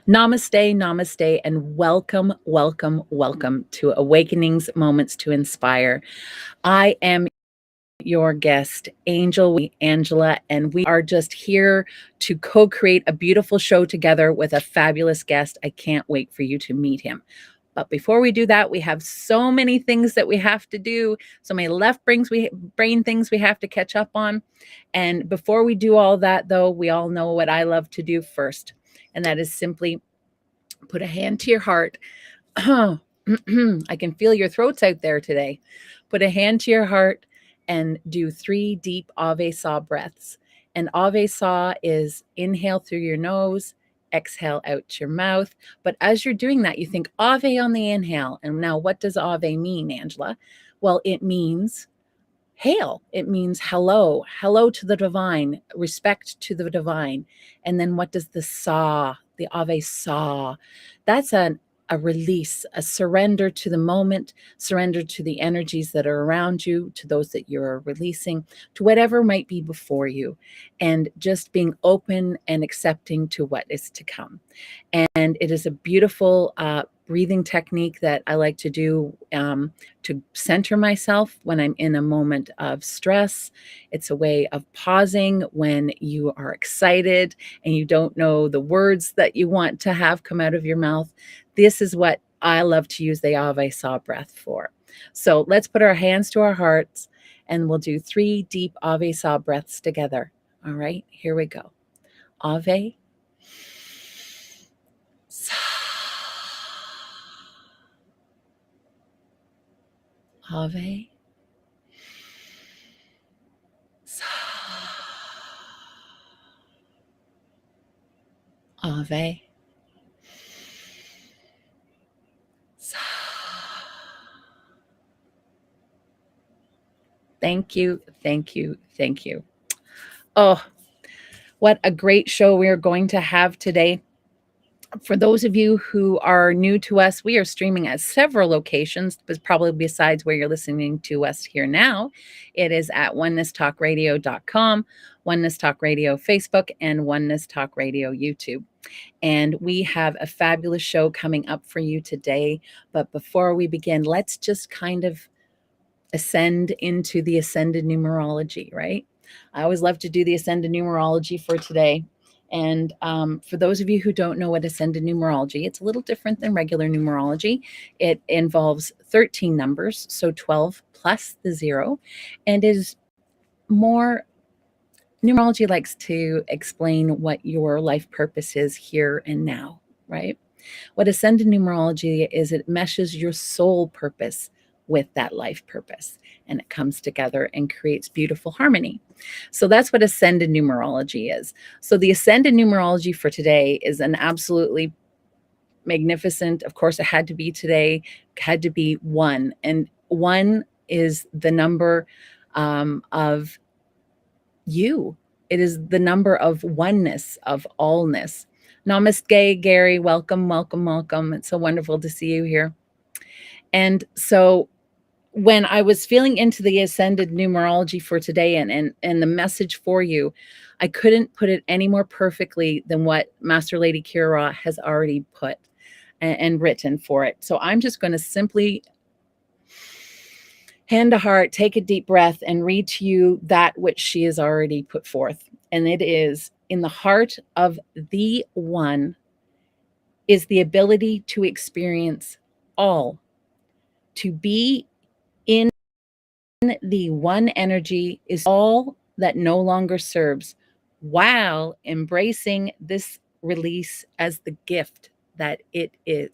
Namaste, namaste, and welcome, welcome, welcome to Awakenings Moments to Inspire. I am your guest, Angela, and we are just here to co create a beautiful show together with a fabulous guest. I can't wait for you to meet him. But before we do that, we have so many things that we have to do, so many brain things we have to catch up on. And before we do all that, though, we all know what I love to do first, and that is simply put a hand to your heart. I can feel your throats out there today. Put a hand to your heart and do 3 deep Ave Saw breaths. And Ave Saw is inhale through your nose, exhale out your mouth. But as you're doing that, you think Ave on the inhale. And now, what does Ave mean, Angela? Well, it means hail. It means hello, hello to the divine, respect to the divine. And then what does the Ave Saw? That's a release, a surrender to the moment, surrender to the energies that are around you, to those that you're releasing, to whatever might be before you, and just being open and accepting to what is to come. And it is a beautiful breathing technique that I like to do to center myself when I'm in a moment of stress. It's a way of pausing when you are excited and you don't know the words that you want to have come out of your mouth. This is what I love to use the Ave Saw breath for. So let's put our hands to our hearts and we'll do 3 deep Ave Saw breaths together. All right, here we go. Ave. Ave. Ave. Thank you, thank you, thank you. Oh, what a great show we are going to have today. For those of you who are new to us, we are streaming at several locations, but probably besides where you're listening to us here now. It is at onenesstalkradio.com, Oneness Talk Radio Facebook, and Oneness Talk Radio YouTube. And we have a fabulous show coming up for you today. But before we begin, let's just kind of ascend into the ascended numerology, right? I always love to do the ascended numerology for today. And for those of you who don't know what ascended numerology, it's a little different than regular numerology. It involves 13 numbers, so 12 plus the 0, and is more numerology likes to explain what your life purpose is here and now, right? What ascended numerology is, it meshes your soul purpose with that life purpose, and it comes together and creates beautiful harmony. So that's what ascended numerology is. So the ascended numerology for today is an absolutely magnificent, of course, it had to be today, had to be 1. And 1 is the number of you. It is the number of oneness, of allness. Namaste, Gary. Welcome, welcome, welcome. It's so wonderful to see you here. And so when I was feeling into the ascended numerology for today and the message for you, I couldn't put it any more perfectly than what Master Lady Kira has already put and written for it. So I'm just going to simply hand to heart, take a deep breath, and read to you that which she has already put forth. And it is, in the heart of the one is the ability to experience all. To be in the one energy is all that no longer serves, while embracing this release as the gift that it is.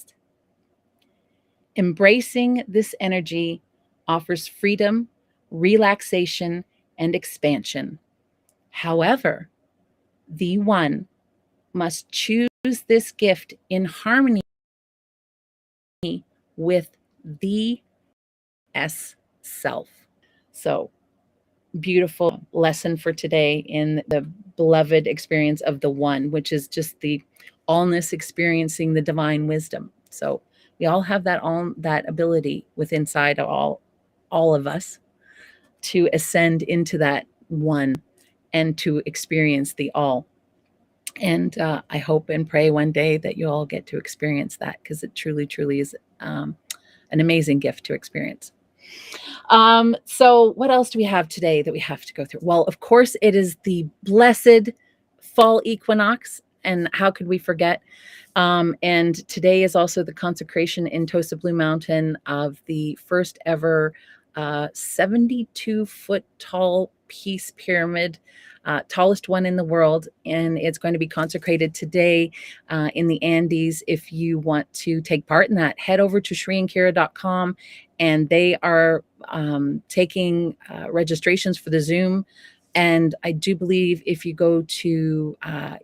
Embracing this energy offers freedom, relaxation, and expansion. However, the one must choose this gift in harmony with the S self. So, beautiful lesson for today in the beloved experience of the one, which is just the allness experiencing the divine wisdom. So we all have that ability within inside all of us to ascend into that one and to experience the all. And I hope and pray one day that you all get to experience that, because it truly, truly is an amazing gift to experience. So what else do we have today that we have to go through? Well, of course, it is the blessed fall equinox. And how could we forget? And today is also the consecration in Tosa Blue Mountain of the first ever 72-foot tall peace pyramid, tallest one in the world. And it's going to be consecrated today in the Andes. If you want to take part in that, head over to shriankira.com, and they are taking registrations for the Zoom. And I do believe if you go to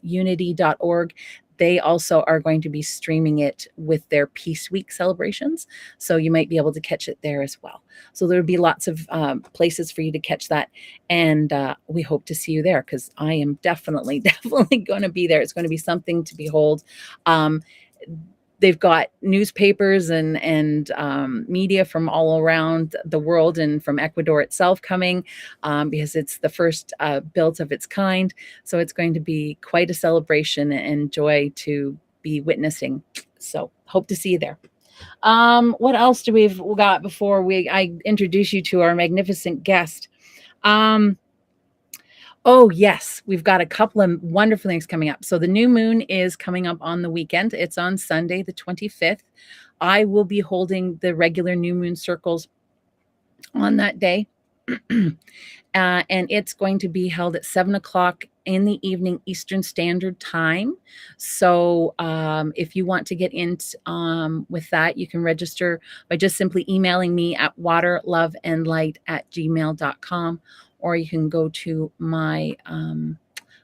unity.org, they also are going to be streaming it with their Peace Week celebrations. So you might be able to catch it there as well. So there'll be lots of places for you to catch that. And we hope to see you there, because I am definitely going to be there. It's going to be something to behold. They've got newspapers and media from all around the world and from Ecuador itself coming, because it's the first built of its kind. So it's going to be quite a celebration and joy to be witnessing. So hope to see you there. What else do we've got before I introduce you to our magnificent guest? Oh, yes. We've got a couple of wonderful things coming up. So the new moon is coming up on the weekend. It's on Sunday, the 25th. I will be holding the regular new moon circles on that day. And it's going to be held at 7 o'clock in the evening Eastern Standard Time. So if you want to get in with that, you can register by just simply emailing me at waterloveandlight@gmail.com, or you can go to my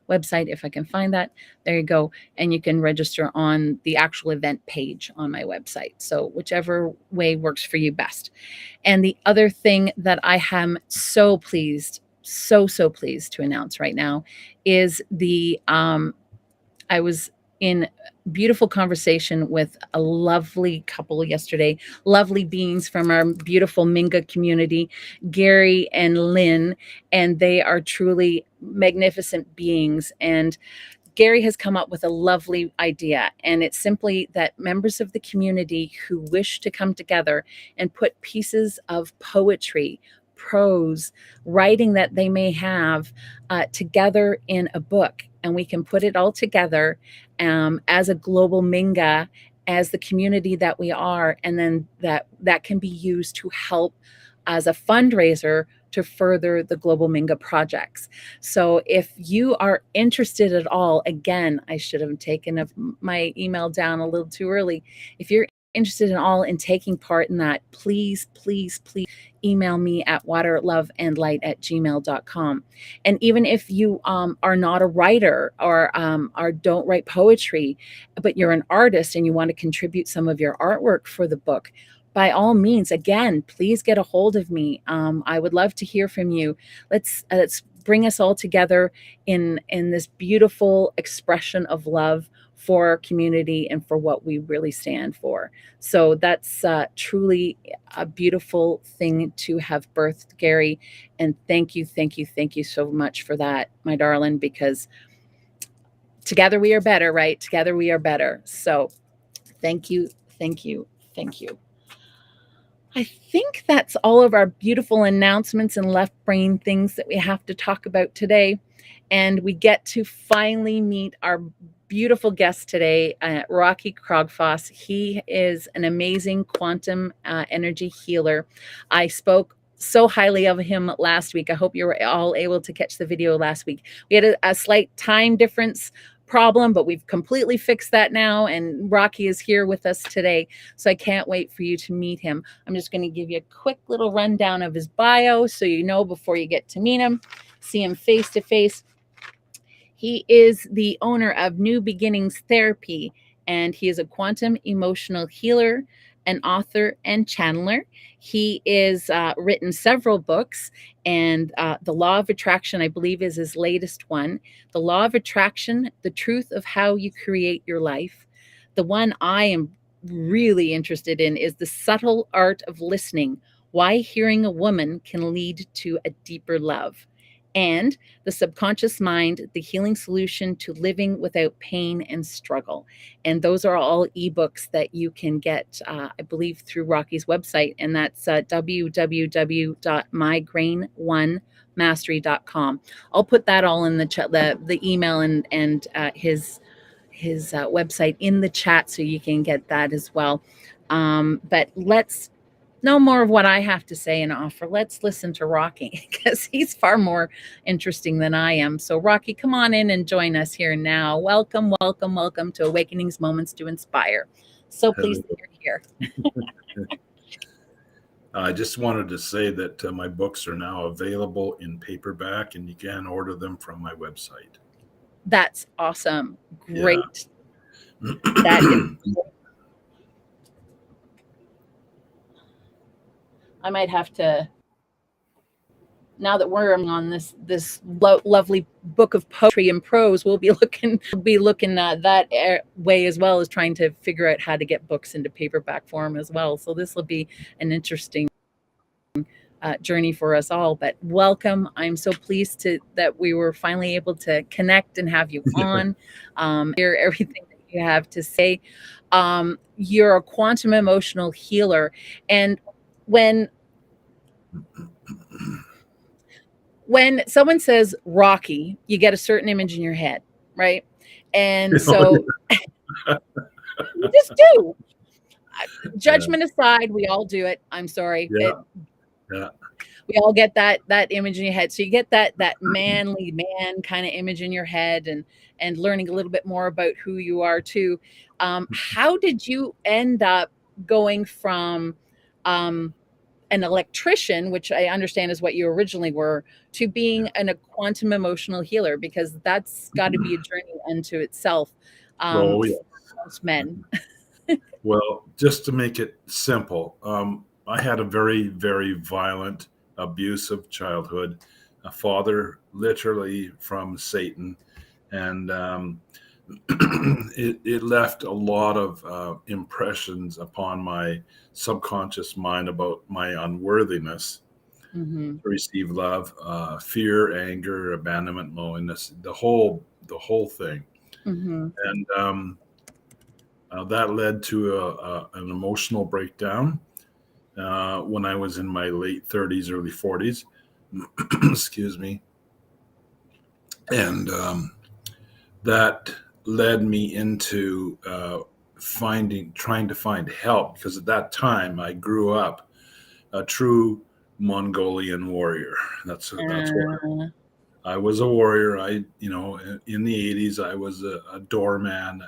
website if I can find that. There you go. And you can register on the actual event page on my website. So whichever way works for you best. And the other thing that I am so pleased to announce right now is I was in beautiful conversation with a lovely couple yesterday, lovely beings from our beautiful Minga community, Gary and Lynn, and they are truly magnificent beings. And Gary has come up with a lovely idea, and it's simply that members of the community who wish to come together and put pieces of poetry, prose, writing that they may have together in a book, and we can put it all together as a global Minga, as the community that we are, and then that can be used to help as a fundraiser to further the Global Minga projects. So if you are interested at all, again, I should have taken my email down a little too early. If you're interested at all in taking part in that, please, please, please email me at waterloveandlight@gmail.com. And even if you are not a writer or don't write poetry, but you're an artist and you want to contribute some of your artwork for the book, by all means, again, please get a hold of me. I would love to hear from you. Let's bring us all together in this beautiful expression of love for our community and for what we really stand for. So that's truly a beautiful thing to have birthed, Gary. And thank you so much for that, my darling, because together we are better, right? Together we are better. So thank you. I think that's all of our beautiful announcements and left brain things that we have to talk about today. And we get to finally meet our beautiful guest today, Rocky Krogfoss. He is an amazing quantum energy healer. I spoke so highly of him last week. I hope you were all able to catch the video last week. We had a slight time difference problem, but we've completely fixed that now, and Rocky is here with us today, so I can't wait for you to meet him. I'm just going to give you a quick little rundown of his bio so you know before you get to meet him, see him face to face. He is the owner of New Beginnings Therapy, and he is a quantum emotional healer, an author, and channeler. He is written several books, and The Law of Attraction, I believe, is his latest one. The Law of Attraction, The Truth of How You Create Your Life. The one I am really interested in is The Subtle Art of Listening, Why Hearing a Woman Can Lead to a Deeper Love. and The Subconscious Mind, The Healing Solution to Living Without Pain and Struggle. And those are all ebooks that you can get, I believe, through Rocky's website, and that's www.migraine1mastery.com. I'll put that all in the chat, the email and his website in the chat, so you can get that as well. But let's no more of what I have to say and offer. Let's listen to Rocky, because he's far more interesting than I am. So Rocky, come on in and join us here now. Welcome, welcome, welcome to Awakenings Moments to Inspire. So pleased that you're here. I just wanted to say that my books are now available in paperback, and you can order them from my website. That's awesome. Great. Yeah. That is. I might have to, now that we're on this lovely book of poetry and prose, we'll be looking at that way, as well as trying to figure out how to get books into paperback form as well. So this will be an interesting journey for us all. But welcome. I'm so pleased that we were finally able to connect and have you on, hear everything that you have to say. You're a quantum emotional healer, and when someone says Rocky, you get a certain image in your head, right? And so you just do. Judgment aside, we all do it. I'm sorry. Yeah. We all get that image in your head. So you get that manly man kind of image in your head, and learning a little bit more about who you are too. How did you end up going from an electrician, which I understand is what you originally were, to being a quantum emotional healer? Because that's got to be a journey unto itself. Oh, yeah. For most men. Well, just to make it simple, I had a very, very violent, abusive childhood. A father literally from Satan, and it left a lot of impressions upon my subconscious mind about my unworthiness to receive love, fear, anger, abandonment, loneliness, the whole thing. And that led to an emotional breakdown when I was in my late 30s, early 40s. Excuse me. And that led me into trying to find help, because at that time I grew up a true Mongolian warrior. That's what I was, a warrior. In the 80s, I was a doorman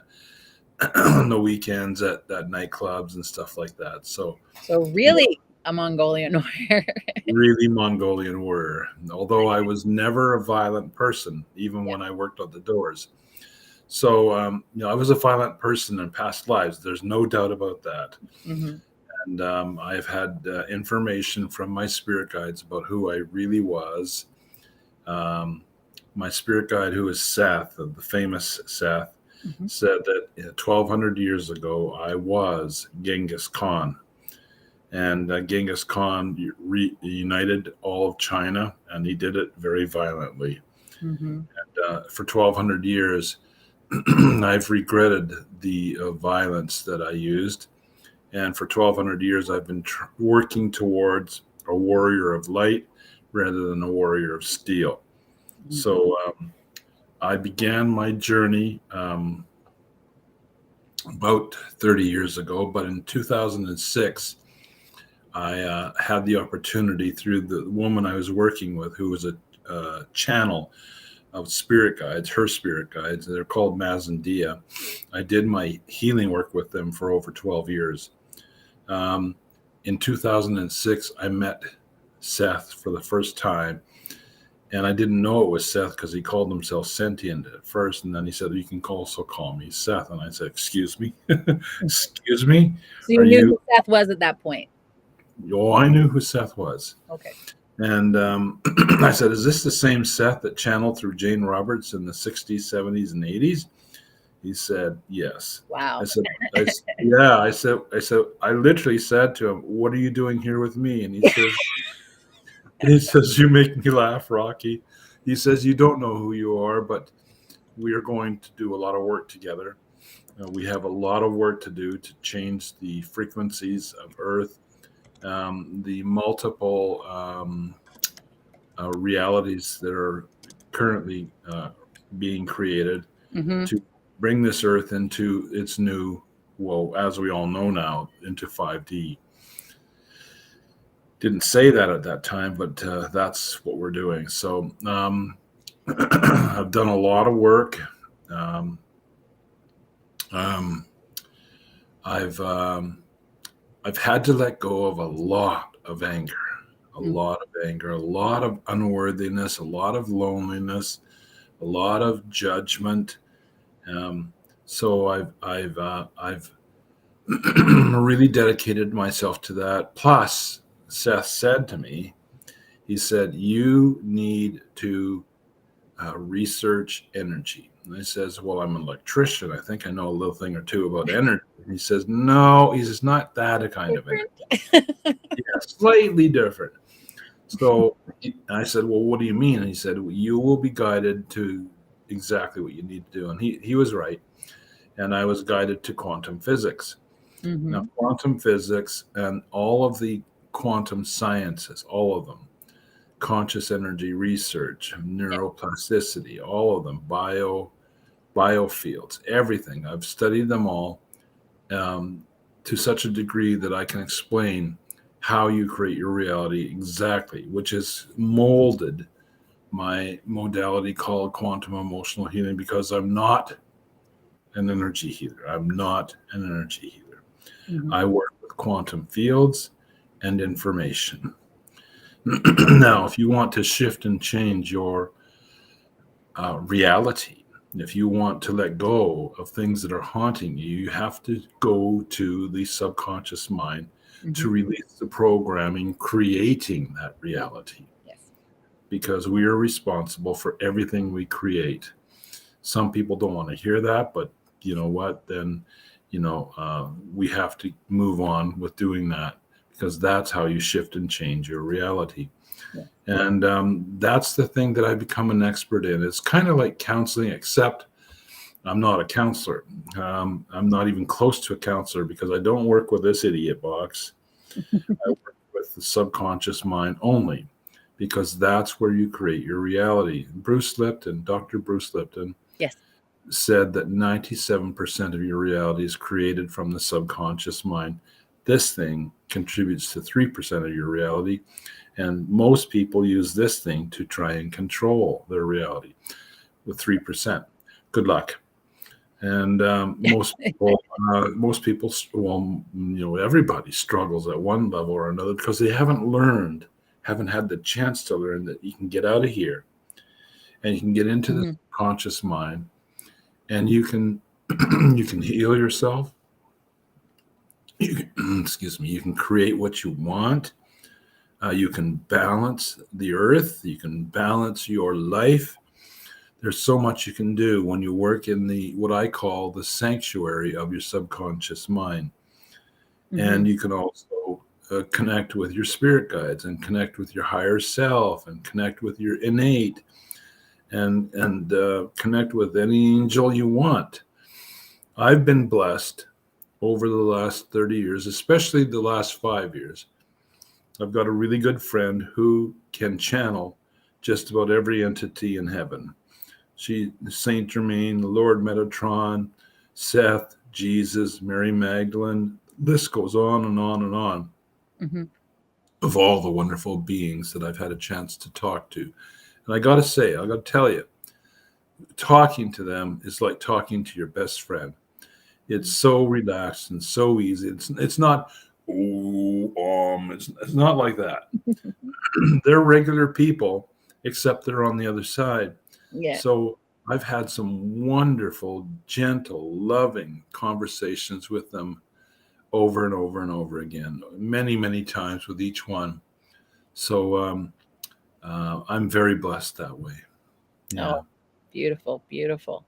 on the weekends at nightclubs and stuff like that. So really a Mongolian warrior. Really Mongolian warrior. Although I was never a violent person, even when I worked on the doors. So, I was a violent person in past lives. There's no doubt about that. And I've had information from my spirit guides about who I really was. My spirit guide, who is Seth, the famous Seth, said that 1,200 years ago, I was Genghis Khan. And Genghis Khan reunited all of China, and he did it very violently. And for 1,200 years, I've regretted the violence that I used. And for 1,200 years, I've been working towards a warrior of light rather than a warrior of steel. So I began my journey about 30 years ago, but in 2006, I had the opportunity through the woman I was working with, who was a channel of spirit guides, her spirit guides. They're called Mazandia. I did my healing work with them for over 12 years. In 2006, I met Seth for the first time, and I didn't know it was Seth because he called himself Sentient at first, and then he said, "You can also call me Seth." And I said, "Excuse me?" "Excuse me?" So you knew who Seth was at that point? Oh, I knew who Seth was. Okay. And I said, "Is this the same Seth that channeled through Jane Roberts in the 60s, 70s, and 80s? He said, "Yes." Wow. I said, I literally said to him, "What are you doing here with me?" And he says, "You make me laugh, Rocky. He says, you don't know who you are, but we are going to do a lot of work together. We have a lot of work to do to change the frequencies of Earth, the multiple realities that are currently being created Mm-hmm. to bring this Earth into its new, well, as we all know now, into 5D. Didn't say that at that time, but that's what we're doing. So I've done a lot of work. Um, um, I've um, I've had to let go of a lot of anger, a lot of anger, a lot of unworthiness, a lot of loneliness, a lot of judgment. Um, so I've really dedicated myself to that. Plus, Seth said to me, he said, "You need to research energy." And I says, "Well, I'm an electrician. I think I know a little thing or two about energy." And he says, "No," he says, "not that a kind of energy. Yeah, slightly different." So I said, "Well, what do you mean?" And he said, well, "You will be guided to exactly what you need to do." And he was right. And I was guided to quantum physics. Mm-hmm. Now, quantum physics and all of the quantum sciences, all of them, conscious energy research, neuroplasticity, all of them, biofields, everything. I've studied them all to such a degree that I can explain how you create your reality exactly, which is molded my modality called quantum emotional healing, because I'm not an energy healer. I'm not an energy healer. Mm-hmm. I work with quantum fields and information. Now, if you want to shift and change your reality, if you want to let go of things that are haunting you, you have to go to the subconscious mind to Mm-hmm. release the programming creating that reality, Yes. because we are responsible for everything we create. Some people don't want to hear that, but you know what? Then, we have to move on with doing that, because that's how you shift and change your reality. Yeah. And that's the thing that I've become an expert in. It's kind of like counseling, except I'm not a counselor. I'm not even close to a counselor, because I don't work with this idiot box. I work with the subconscious mind only, because that's where you create your reality. Dr. Bruce Lipton, Yes. said that 97% of your reality is created from the subconscious mind. This thing contributes to 3% of your reality. And most people use this thing to try and control their reality with 3%. Good luck. And most people, well, everybody struggles at one level or another, because they haven't had the chance to learn that you can get out of here and you can get into the Mm-hmm. conscious mind, and you can you can heal yourself. Excuse me. You can create what you want. You can balance the earth. You can balance your life. There's so much you can do when you work in the what I call the sanctuary of your subconscious mind. Mm-hmm. And you can also connect with your spirit guides, and connect with your higher self, and connect with your innate, and connect with any angel you want. I've been blessed over the last 30 years, especially the last 5 years. I've got a really good friend who can channel just about every entity in heaven. Saint Germain, the Lord Metatron, Seth, Jesus, Mary Magdalene. This goes on and on and on, Mm-hmm. of all the wonderful beings that I've had a chance to talk to. And I got to tell you, talking to them is like talking to your best friend. It's so relaxed and so easy. It's not, it's not like that. They're regular people, except they're on the other side. Yeah. So I've had some wonderful, gentle, loving conversations with them over and over and over again, many, many times with each one. So I'm very blessed that way. Yeah. Oh, beautiful, beautiful.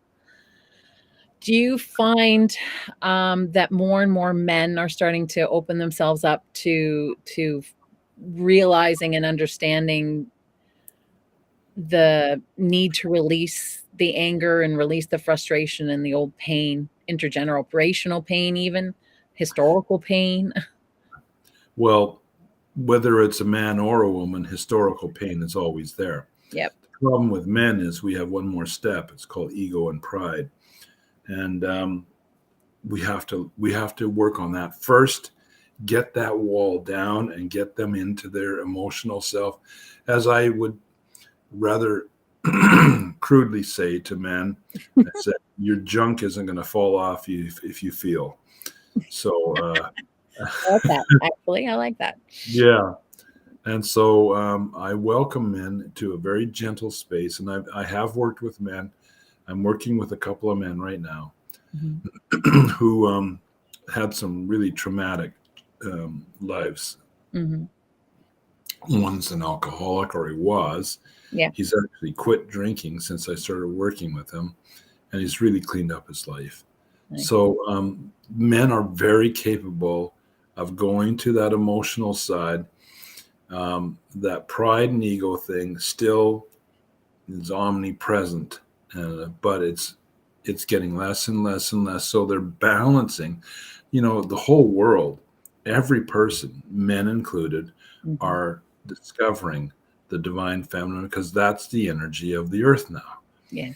Do you find that more and more men are starting to open themselves up to realizing and understanding the need to release the anger and release the frustration and the old pain, intergenerational pain, even historical pain. Well, whether it's a man or a woman, historical pain is always there. Yep. The problem with men is we have one more step. It's called ego and pride, and we have to work on that first. Get that wall down and get them into their emotional self, as I would rather crudely say to men. I said, your junk isn't going to fall off you if you feel. So I like that. Actually, I like that. yeah. And so I welcome men to a very gentle space. And I have worked with men. I'm working with a couple of men right now who had some really traumatic lives. One's an alcoholic, or he was. Yeah. He's actually quit drinking since I started working with him, and he's really cleaned up his life. Nice. So men are very capable of going to that emotional side. That pride and ego thing still is omnipresent, but it's getting less and less and less. So they're balancing, the whole world, every person, men included, are discovering the divine feminine, because that's the energy of the earth now. Yeah.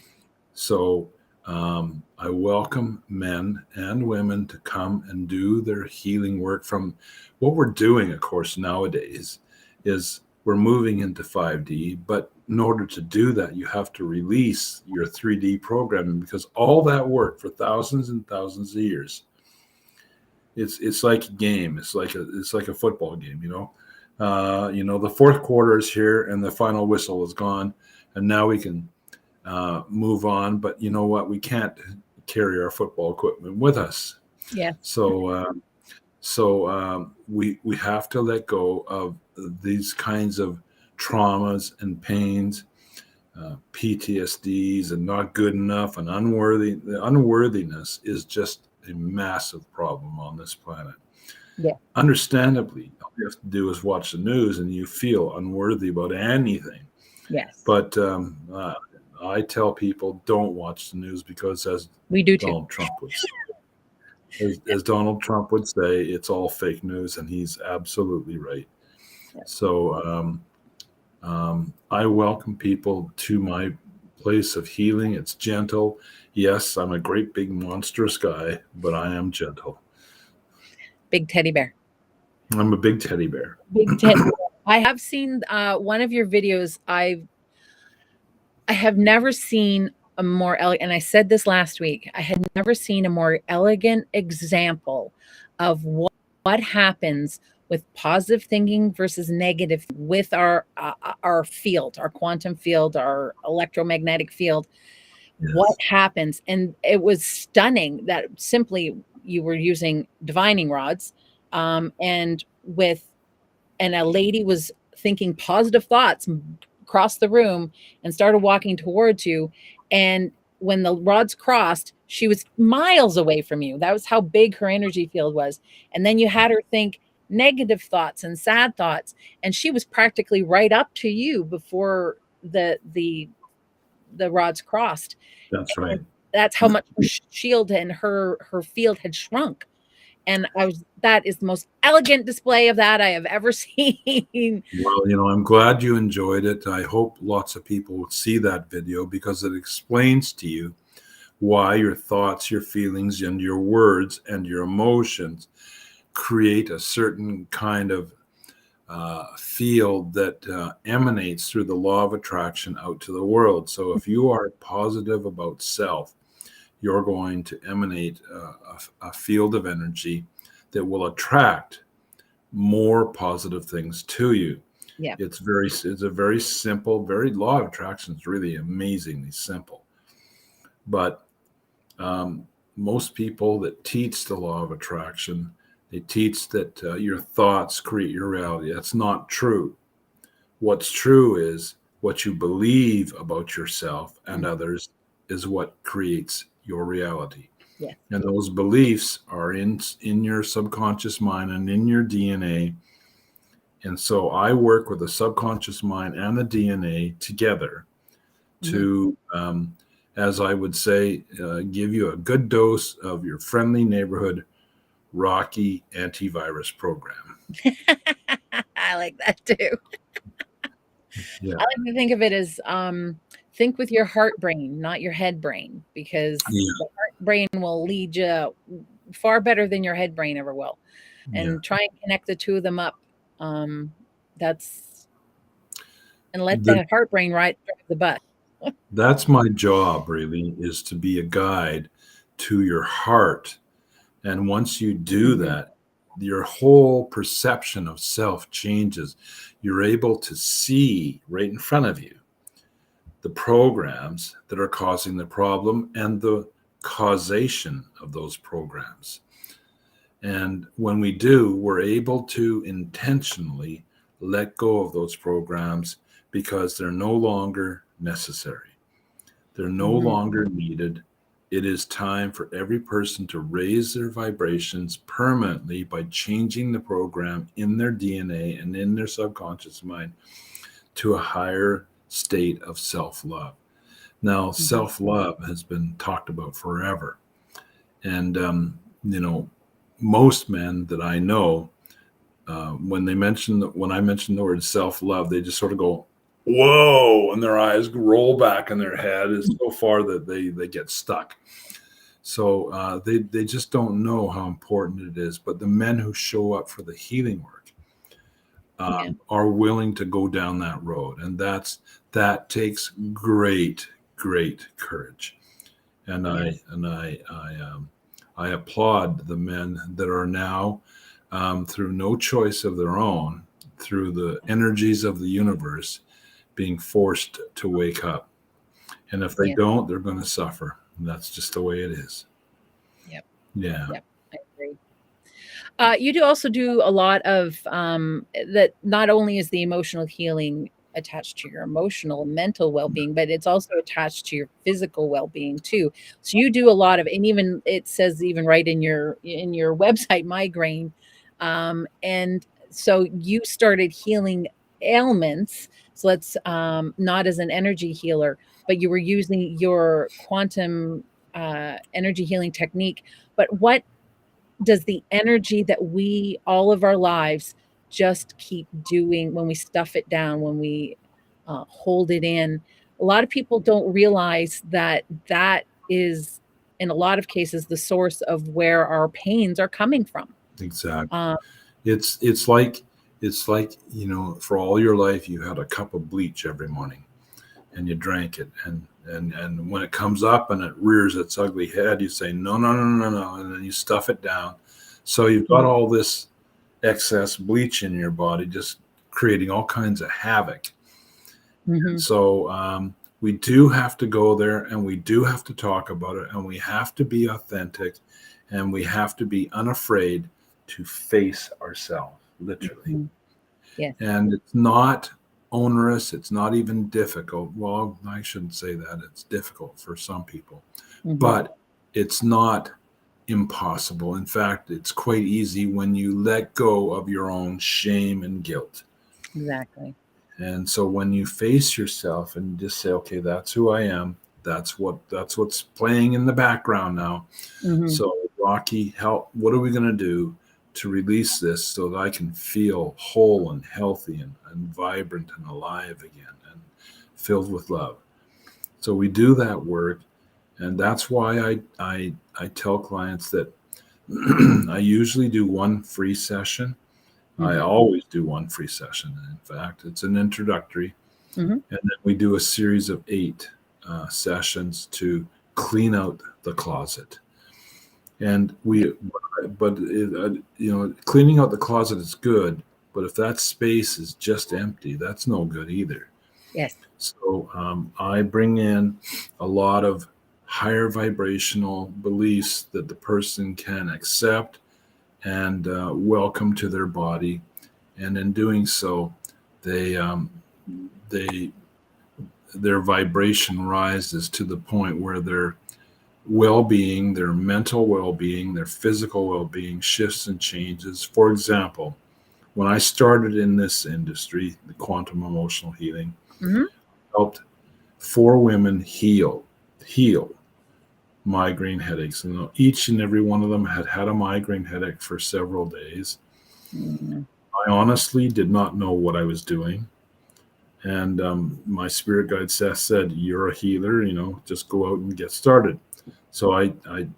So I welcome men and women to come and do their healing work. From what we're doing, of course, nowadays is we're moving into 5D, but in order to do that, you have to release your 3D programming, because all that work for thousands and thousands of years, it's like a game. It's like a football game, the fourth quarter is here and the final whistle is gone, and now we can move on. But you know what? We can't carry our football equipment with us. Yeah. So we have to let go of these kinds of traumas and pains, PTSDs, and not good enough and unworthy. The unworthiness is just a massive problem on this planet. Yeah. Understandably, all you have to do is watch the news and you feel unworthy about anything. Yes. But I tell people, don't watch the news, because as we do Donald too. Trump would say, as Donald Trump would say, it's all fake news, and he's absolutely right. Yeah. So I welcome people to my place of healing. It's gentle. Yes, I'm a great big monstrous guy, but I am gentle. Big teddy bear. I'm a big teddy bear. Big teddy bear. I have seen one of your videos. I have never seen a more elegant, and I said this last week, I had never seen a more elegant example of what happens with positive thinking versus negative with our field, our quantum field, our electromagnetic field. Yes. What happens? And it was stunning that simply you were using divining rods, and a lady was thinking positive thoughts across the room and started walking towards you. And when the rods crossed, she was miles away from you. That was how big her energy field was. And then you had her think negative thoughts and sad thoughts, and she was practically right up to you before the rods crossed. That's right. And that's how much her shield and her field had shrunk. And that is the most elegant display of that I have ever seen. Well, I'm glad you enjoyed it. I hope lots of people will see that video, because it explains to you why your thoughts, your feelings, and your words and your emotions create a certain kind of field that emanates through the law of attraction out to the world. So if you are positive about self, you're going to emanate a field of energy that will attract more positive things to you. Yeah. It's a very simple, law of attraction is really amazingly simple. But most people that teach the law of attraction, they teach that your thoughts create your reality. That's not true. What's true is what you believe about yourself and others is what creates your reality. Yeah. And those beliefs are in your subconscious mind and in your DNA. And so I work with the subconscious mind and the DNA together to, as I would say, give you a good dose of your friendly neighborhood Rocky antivirus program. I like that too. Yeah. I like to think of it as think with your heart brain, not your head brain, because Yeah. the heart brain will lead you far better than your head brain ever will. Yeah. And try and connect the two of them up. That's and let The, the heart brain drive the bus. that's my job, really, is to be a guide to your heart. And once you do that, your whole perception of self changes. You're able to see right in front of you the programs that are causing the problem and the causation of those programs. And when we do, we're able to intentionally let go of those programs because they're no longer necessary. They're no longer needed. It is time for every person to raise their vibrations permanently by changing the program in their DNA and in their subconscious mind to a higher state of self-love. Now, self-love has been talked about forever. And, most men that I know, when I mention the word self-love, they just sort of go, whoa, and their eyes roll back in their head is so far that they get stuck. So they just don't know how important it is. But the men who show up for the healing work are willing to go down that road, and that takes great courage. And I applaud the men that are now, through no choice of their own, through the energies of the universe, being forced to wake up. And if they don't, they're going to suffer. And that's just the way it is. Yep. Yeah. Yep. I agree. You do also do a lot of that. Not only is the emotional healing attached to your emotional and mental well-being, but it's also attached to your physical well-being too. So you do a lot of, and even it says even right in your website, migraine. And so you started healing ailments. So let's not as an energy healer, but you were using your quantum energy healing technique. But what does the energy that we all of our lives just keep doing when we stuff it down, when we hold it in? A lot of people don't realize that that is, in a lot of cases, the source of where our pains are coming from. Exactly. Uh, It's like for all your life you had a cup of bleach every morning and you drank it, and when it comes up and it rears its ugly head, you say no, and then you stuff it down. So you've got all this excess bleach in your body, just creating all kinds of havoc. And so we do have to go there, and we do have to talk about it, and we have to be authentic, and we have to be unafraid to face ourselves, literally. Yes. And it's not onerous. It's not even difficult. Well, I shouldn't say that. It's difficult for some people, but it's not impossible. In fact, it's quite easy when you let go of your own shame and guilt. Exactly. And so when you face yourself and just say, okay, that's who I am. That's what's playing in the background now. So Rocky, what are we going to do to release this so that I can feel whole and healthy and vibrant and alive again and filled with love? So we do that work. And that's why I tell clients that I usually do one free session. I always do one free session. In fact, it's an introductory. And then we do a series of 8 sessions to clean out the closet. And cleaning out the closet is good, but if that space is just empty, that's no good either. Yes. So I bring in a lot of higher vibrational beliefs that the person can accept and welcome to their body, and in doing so, their vibration rises to the point where their well-being, their mental well-being, their physical well-being shifts and changes. For example, when I started in this industry, the quantum emotional healing, Mhm. helped 4 women heal migraine headaches. And each and every one of them had had a migraine headache for several days. Mm. I honestly did not know what I was doing. And my spirit guide Seth said, "You're a healer, just go out and get started." So I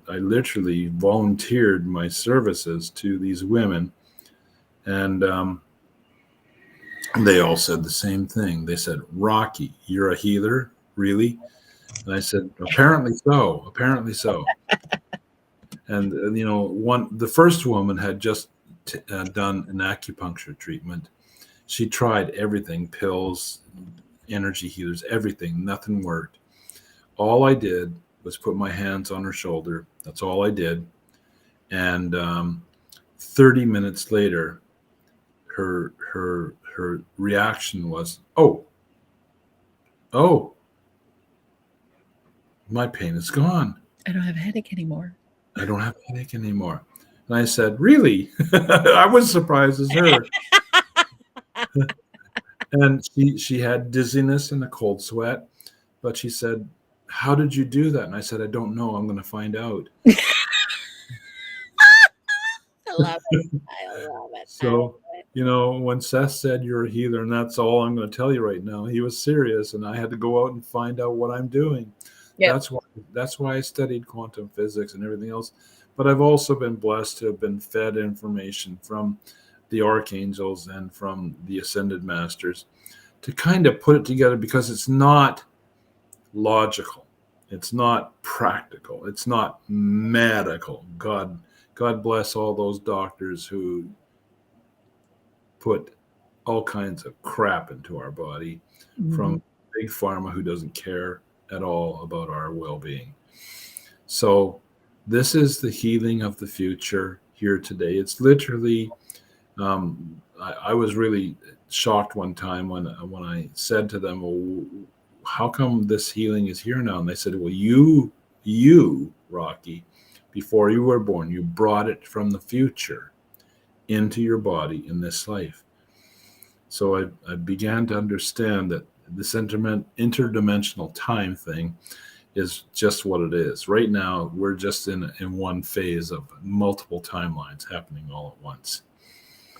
literally volunteered my services to these women, and they all said the same thing. They said, "Rocky, you're a healer, really?" And I said, "Apparently so. Apparently so." And the first woman had just done an acupuncture treatment. She tried everything, pills, energy healers, everything. Nothing worked. All I did was put my hands on her shoulder. That's all I did. And 30 minutes later, her reaction was, oh, my pain is gone. I don't have a headache anymore. I don't have a headache anymore. And I said, "Really?" I was surprised as her. And she had dizziness and a cold sweat, but she said, "How did you do that?" And I said, "I don't know. I'm going to find out." I love it. I love it. So, when Seth said you're a healer, and that's all I'm going to tell you right now, he was serious, and I had to go out and find out what I'm doing. Yep. That's why I studied quantum physics and everything else. But I've also been blessed to have been fed information from the archangels and from the ascended masters to kind of put it together, because it's not logical, it's not practical, it's not medical. God bless all those doctors who put all kinds of crap into our body, from big pharma who doesn't care at all about our well-being. So this is the healing of the future here today. It's literally, I was really shocked one time when I said to them, "Well, how come this healing is here now?" And they said, "Well, you, Rocky, before you were born, you brought it from the future into your body in this life." So I began to understand that this interdimensional time thing is just what it is. Right now, we're just in one phase of multiple timelines happening all at once.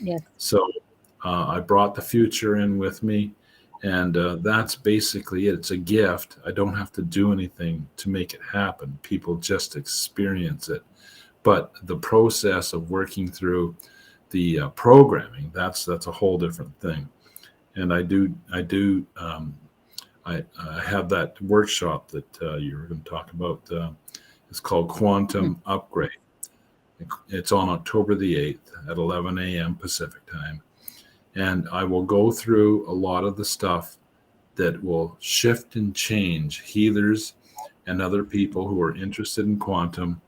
Yes. So I brought the future in with me, and that's basically it. It's a gift. I don't have to do anything to make it happen. People just experience it. But the process of working through the programming, that's a whole different thing. And I have that workshop that you were going to talk about. It's called Quantum Upgrade. It's on October the 8th at 11 a.m. Pacific time. And I will go through a lot of the stuff that will shift and change healers and other people who are interested in quantum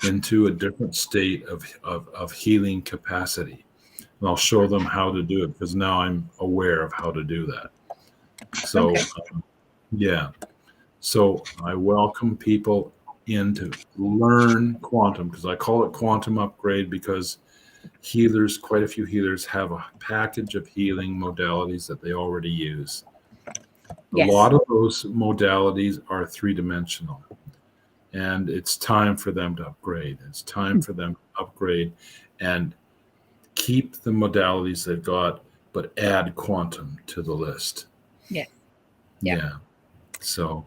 into a different state of healing capacity. And I'll show them how to do it, because now I'm aware of how to do that. So, yeah. So I welcome people in to learn quantum, because I call it Quantum Upgrade, because quite a few healers have a package of healing modalities that they already use. Yes. A lot of those modalities are three-dimensional, and it's time for them to upgrade. It's time for them to upgrade and keep the modalities they've got, but add quantum to the list. Yeah. Yeah. So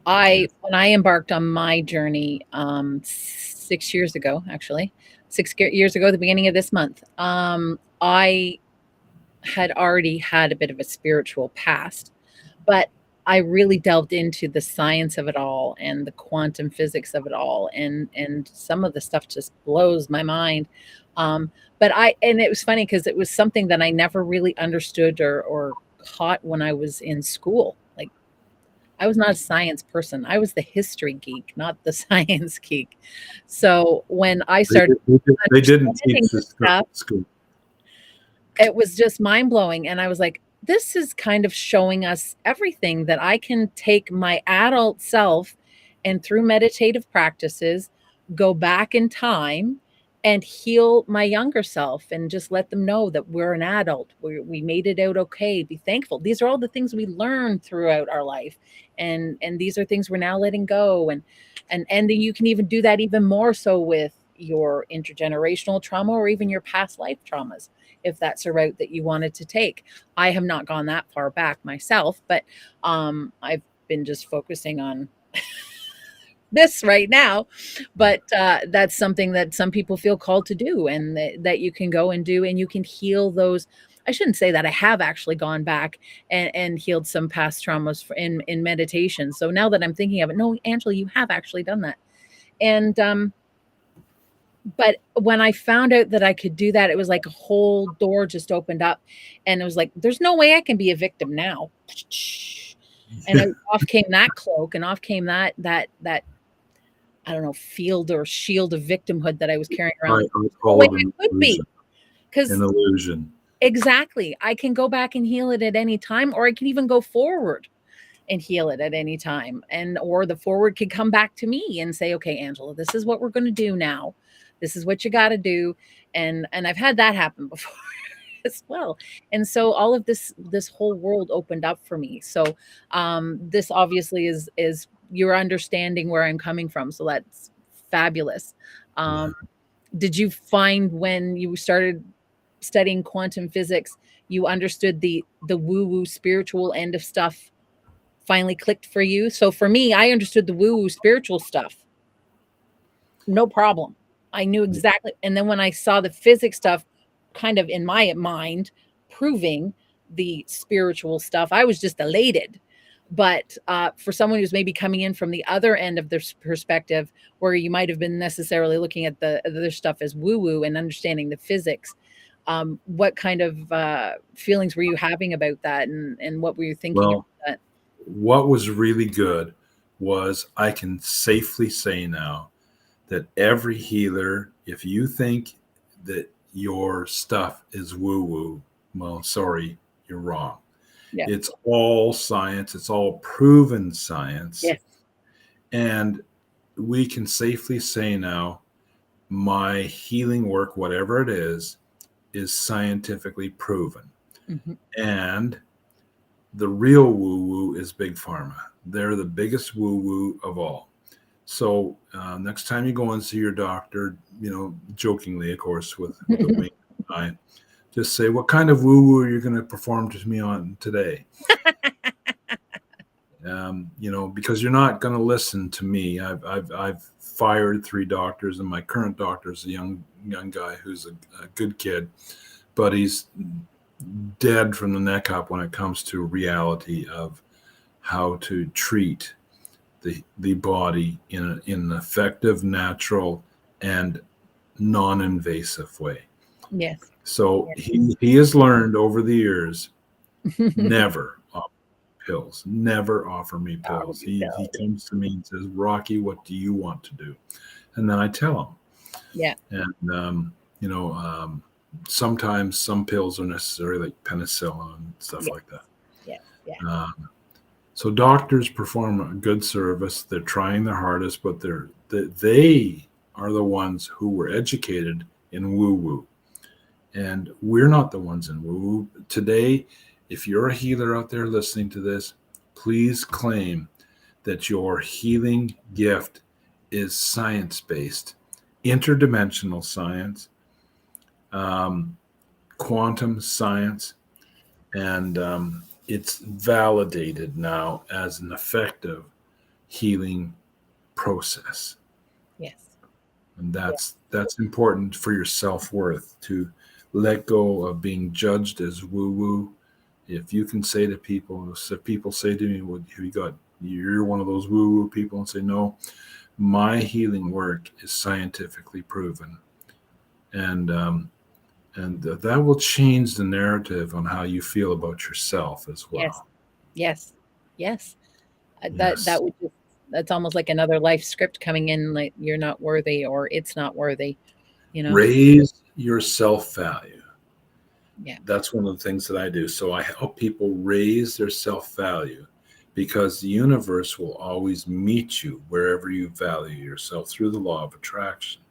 when I embarked on my journey 6 years ago, actually, 6 years ago, the beginning of this month, I had already had a bit of a spiritual past, but I really delved into the science of it all and the quantum physics of it all, and some of the stuff just blows my mind. But it was funny because it was something that I never really understood or caught when I was in school. Like, I was not a science person. I was the history geek, not the science geek. So when I started they didn't teach understanding this this stuff, at school. it was just mind blowing. And I was like, this is kind of showing us everything, that I can take my adult self and through meditative practices, go back in time and heal my younger self and just let them know that we're an adult. We made it out okay. Be thankful. These are all the things we learned throughout our life. And these are things we're now letting go. And then you can even do that even more so with your intergenerational trauma or even your past life traumas, if that's a route that you wanted to take. I have not gone that far back myself, but I've been just focusing on this right now, but that's something that some people feel called to do, and that you can go and do, and you can heal those. I shouldn't say that. I have actually gone back and healed some past traumas in meditation. So now that I'm thinking of it, no, Angela, you have actually done that. And but when I found out that I could do that, it was like a whole door just opened up, and it was like, there's no way I can be a victim now. And off came that cloak, and off came that I don't know, field or shield of victimhood that I was carrying around. I would Oh, call wait, it I an could be, illusion. because An illusion. exactly, I can go back and heal it at any time, or I can even go forward and heal it at any time. And or the forward could come back to me and say, okay, Angela, this is what we're going to do now. This is what you got to do. And I've had that happen before as well. And so all of this whole world opened up for me. So this obviously is you're understanding where I'm coming from. So that's fabulous. Yeah. Did you find when you started studying quantum physics, you understood the woo woo spiritual end of stuff finally clicked for you? So for me, I understood the woo woo spiritual stuff, no problem. I knew exactly. And then when I saw the physics stuff, kind of in my mind, proving the spiritual stuff, I was just elated. But for someone who's maybe coming in from the other end of this perspective, where you might have been necessarily looking at the other stuff as woo woo and understanding the physics, what kind of feelings were you having about that, and what were you thinking about Well, that? what was really good was I can safely say now that every healer, if you think that your stuff is woo woo, well, sorry, you're wrong. Yeah. It's all science, it's all proven science. Yes. And we can safely say now my healing work, whatever it is scientifically proven. Hmm. And the real woo woo is Big Pharma. They're the biggest woo woo of all. So next time you go and see your doctor, jokingly, of course, with a wink eye, just say, "What kind of woo woo are you going to perform to me on today?" Because you're not going to listen to me. I've fired 3 doctors, and my current doctor is a young guy who's a good kid, but he's dead from the neck up when it comes to reality of how to treat the body in an effective, natural, and non-invasive way. Yes. So Yes. he has learned over the years, never offer pills, never offer me pills. He comes to me and says, "Rocky, what do you want to do?" And then I tell him. Yeah. And sometimes some pills are necessary, like penicillin and stuff Yes. like that. Yes. Yeah. So doctors perform a good service. They're trying their hardest, but they are the ones who were educated in woo-woo. And we're not the ones in woo-woo. Today, if you're a healer out there listening to this, please claim that your healing gift is science-based, interdimensional science, quantum science, and it's validated now as an effective healing process. Yes. And that's important for your self-worth, to let go of being judged as woo-woo. If you can say to people, if people say to me, "Well, you're one of those woo-woo people," and say, "No, my healing work is scientifically proven," and that will change the narrative on how you feel about yourself as Yes. well. Yes. Yes. Yes. That would just, that's almost like another life script coming in, like you're not worthy or it's not worthy, you know? Raise your self-value. Yeah. That's one of the things that I do. So I help people raise their self-value, because the universe will always meet you wherever you value yourself through the law of attraction.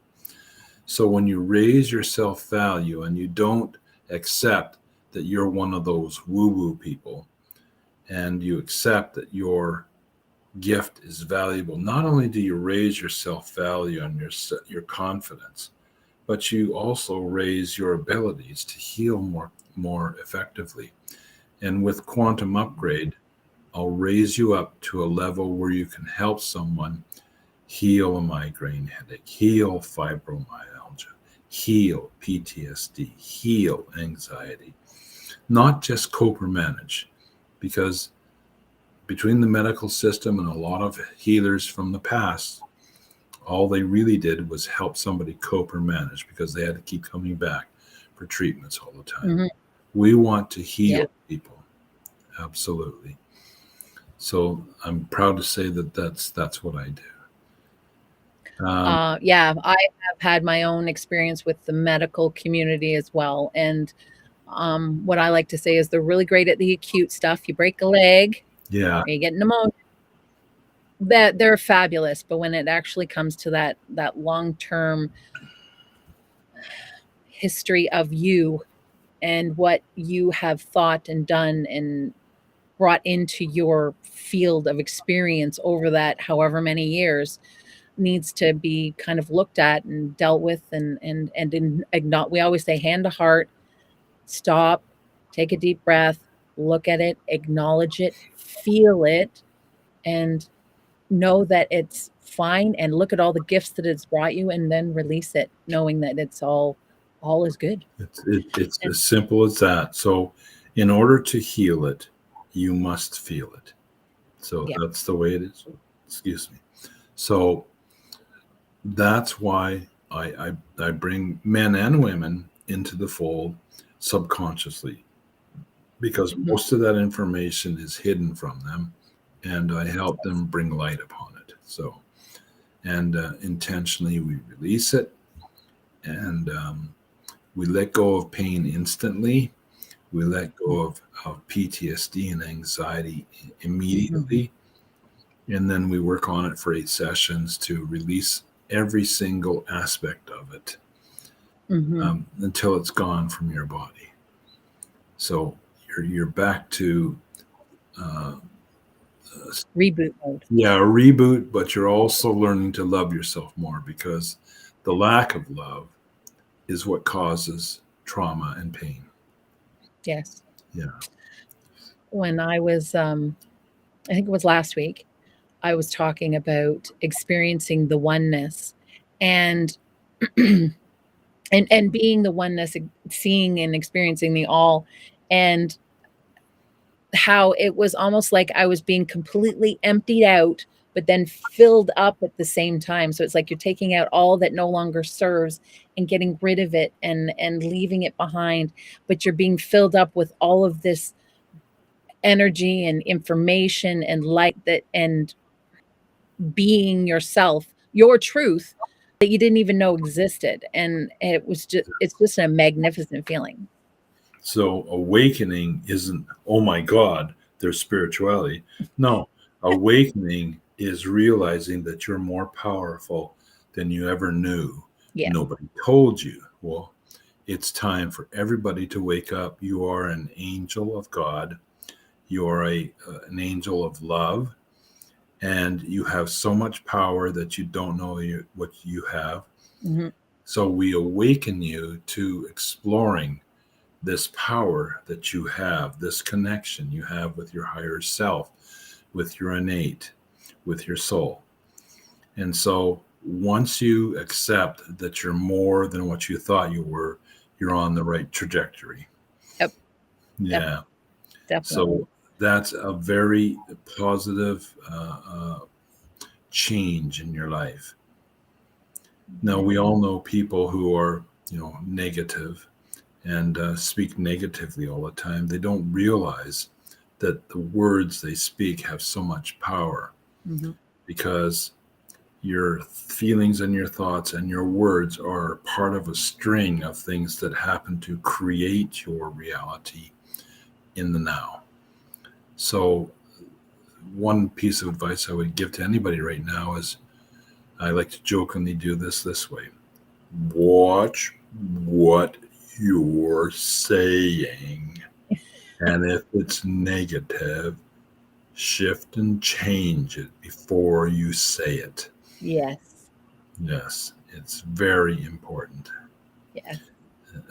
So when you raise your self-value and you don't accept that you're one of those woo-woo people, and you accept that your gift is valuable, not only do you raise your self-value and your confidence, but you also raise your abilities to heal more effectively. And with quantum upgrade, I'll raise you up to a level where you can help someone heal a migraine headache, heal fibromyalgia, heal PTSD, heal anxiety, not just cope or manage. Because between the medical system and a lot of healers from the past, all they really did was help somebody cope or manage because they had to keep coming back for treatments all the time. Mm-hmm. We want to heal Yeah. people. Absolutely. So I'm proud to say that that's what I do. Yeah, I have had my own experience with the medical community as well. And what I like to say is they're really great at the acute stuff. You break a leg, Yeah. or you get pneumonia. That they're fabulous, but when it actually comes to that long-term history of you and what you have thought and done and brought into your field of experience over that however many years, needs to be kind of looked at and dealt with, we always say hand to heart, stop, take a deep breath, look at it, acknowledge it, feel it, and know that it's fine, and look at all the gifts that it's brought you, and then release it, knowing that it's all is good. It's as simple as that. So in order to heal it, you must feel it. So that's the way it is. Excuse me. So that's why I bring men and women into the fold subconsciously, because most of that information is hidden from them, and I help them bring light upon it. So, and intentionally we release it, and we let go of pain instantly. We let go of PTSD and anxiety immediately. And then we work on it for 8 sessions to release every single aspect of it until it's gone from your body. So you're back to reboot mode. Yeah, a reboot, but you're also learning to love yourself more, because the lack of love is what causes trauma and pain. Yes. Yeah. When I was, I think it was last week, I was talking about experiencing the oneness and and being the oneness, seeing and experiencing the all, and how it was almost like I was being completely emptied out, but then filled up at the same time. So it's like you're taking out all that no longer serves and getting rid of it and leaving it behind, but you're being filled up with all of this energy and information and light, that and being yourself, your truth, that you didn't even know existed. And it's just a magnificent feeling. So awakening isn't, oh my God, there's spirituality. No, awakening is realizing that you're more powerful than you ever knew. Yeah. Nobody told you. Well, it's time for everybody to wake up. You are an angel of God. You are an angel of love. And you have so much power that you don't know what you have. So we awaken you to exploring this power that you have, this connection you have with your higher self, with your innate, with your soul. And so once you accept that you're more than what you thought you were, you're on the right trajectory. Yep. Yeah. Yep. Definitely. So that's a very positive change in your life. Now, we all know people who are, negative and speak negatively all the time. They don't realize that the words they speak have so much power, because your feelings and your thoughts and your words are part of a string of things that happen to create your reality in the now. So one piece of advice I would give to anybody right now is, I like to jokingly do this way. Watch what you're saying. And if it's negative, shift and change it before you say it. Yes. Yes, it's very important. Yes.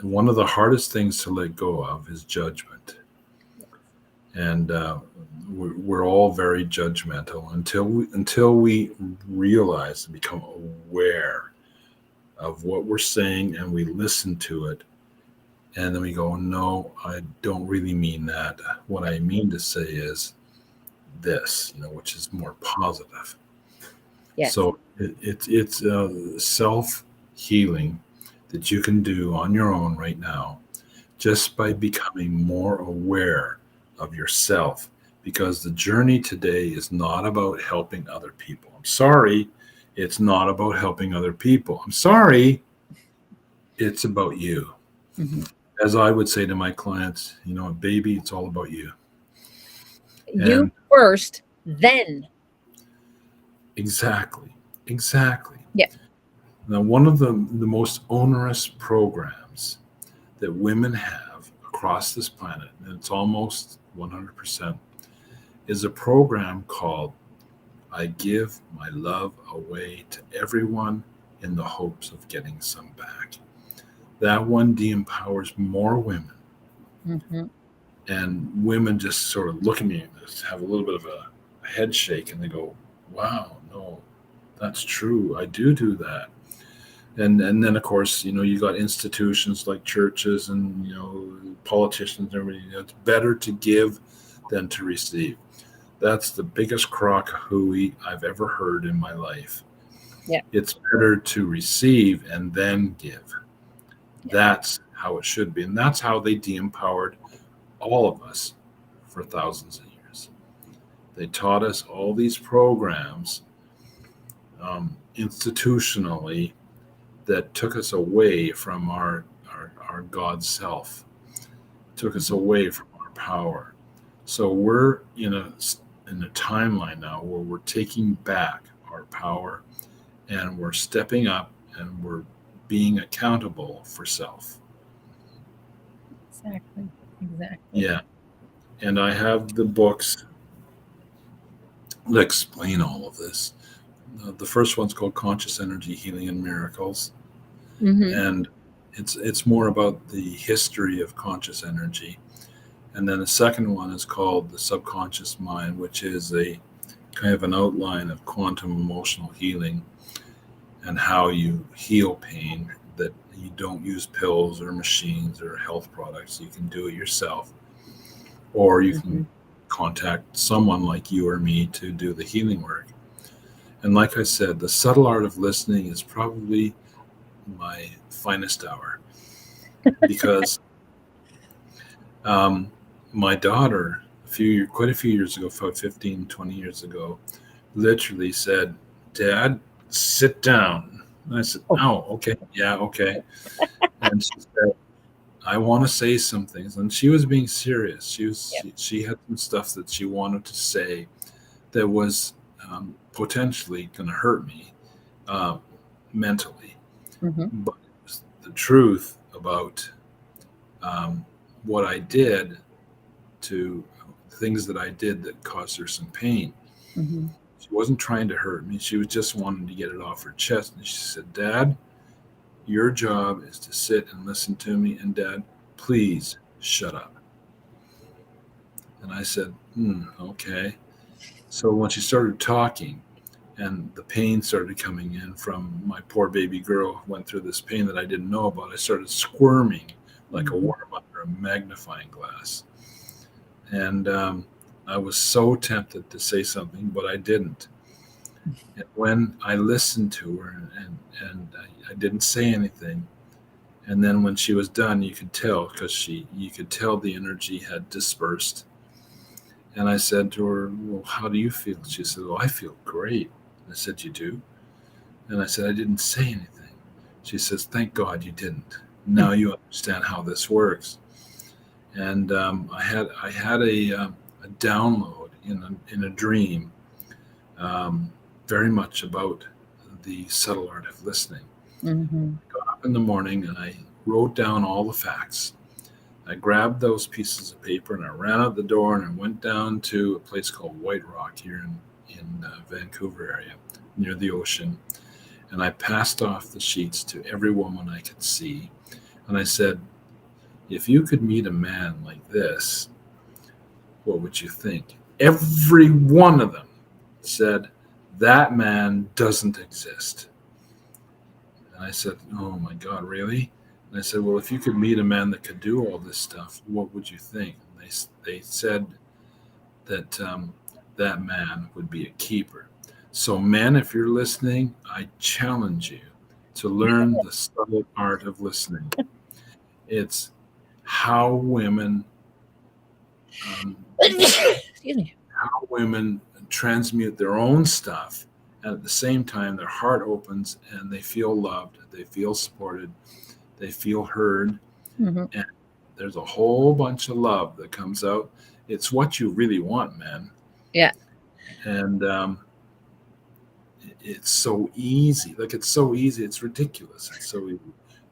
One of the hardest things to let go of is judgment. And we're all very judgmental until we realize and become aware of what we're saying, and we listen to it, and then we go, no, I don't really mean that. What I mean to say is this, which is more positive. Yes. So it's self healing that you can do on your own right now, just by becoming more aware of yourself. Because the journey today is not about helping other people. I'm sorry, it's not about helping other people. I'm sorry, it's about you. Mhm. As I would say to my clients, baby, it's all about you. You And first, then. exactly, exactly. Yeah. Now, one of the most onerous programs that women have across this planet, and it's almost 100%, is a program called I Give My Love Away to Everyone in the Hopes of Getting Some Back. That one de-empowers more women. Mhm. And women just sort of look at me and just have a little bit of a head shake, and they go, wow, no, that's true. I do that. And then, of course, you got institutions like churches and, politicians and everything. It's better to give than to receive. That's the biggest crock hooey I've ever heard in my life. Yeah. It's better to receive and then give. Yeah. That's how it should be. And that's how they de-empowered all of us for thousands of years. They taught us all these programs institutionally that took us away from our God self, took us Mhm. away from our power. So we're in a timeline now where we're taking back our power, and we're stepping up, and we're being accountable for self. Exactly. Exactly. Yeah. And I have the books that explain all of this. The first one's called Conscious Energy Healing and Miracles. Mhm. And it's more about the history of conscious energy. And then the second one is called The Subconscious Mind, which is a kind of an outline of quantum emotional healing and how you heal pain, that you don't use pills or machines or health products. You can do it yourself, or you can Mhm. contact someone like you or me to do the healing work. And like I said, the subtle art of listening is probably my finest hour, because um, my daughter, quite a few years ago, about 15, 20 years ago, literally said, Dad, sit down. And I said, Oh. oh, okay. Yeah, okay. And she said, I want to say some things. And she was being serious. Yeah. She had some stuff that she wanted to say that was potentially going to hurt me uh, mentally. Mhm. But it was the truth about um, what I did, to things that I did that caused her some pain. Mhm. She wasn't trying to hurt me. She was just wanting to get it off her chest. And she said, Dad, your job is to sit and listen to me. And Dad, please shut up. And I said, okay. So when she started talking, and the pain started coming in from my poor baby girl who went through this pain that I didn't know about, I started squirming like a Mhm. worm under a magnifying glass. And I was so tempted to say something, but I didn't. And when I listened to her, and I didn't say anything, and then when she was done, you could tell, because you could tell the energy had dispersed. And I said to her, well, how do you feel? She said, well, I feel great. I said, you do? And I said, I didn't say anything. She says, thank God you didn't. Now you understand how this works. And I had a download in a dream, um, very much about the subtle art of listening. Mhm. up in the morning and I wrote down all the facts. I grabbed those pieces of paper and I ran out the door and I went down to a place called White Rock here in Vancouver area near the ocean. And I passed off the sheets to every woman I could see. And I said, if you could meet a man like this, what would you think? Every one of them said, that man doesn't exist. And I said, oh my God, really? And I said, well, if you could meet a man that could do all this stuff, what would you think? And they said that that man would be a keeper. So, men, if you're listening, I challenge you to learn the subtle art of listening. It's how women Excuse me. how women transmute their own stuff, and at the same time their heart opens and they feel loved, they feel supported, they feel heard, and there's a whole bunch of love that comes out. It's what you really want, man. Yeah. And it's so easy. Like, it's so easy, it's ridiculous. It's so easy.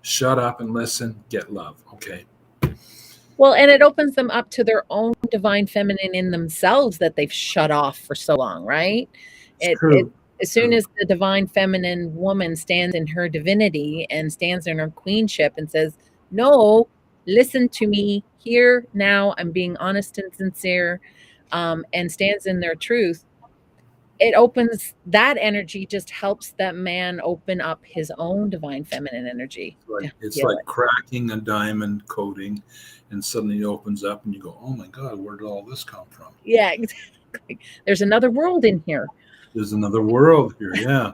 Shut up and listen, get love. Okay. Well, and it opens them up to their own divine feminine in themselves that they've shut off for so long, right? As soon as the divine feminine woman stands in her divinity and stands in her queenship and says, no, listen to me here now, I'm being honest and sincere, and stands in their truth, it opens that energy, just helps that man open up his own divine feminine energy. It's like cracking a diamond coating, and suddenly it opens up and you go, oh my God, where did all this come from? Yeah, exactly. There's another world in here. There's another world here. Yeah.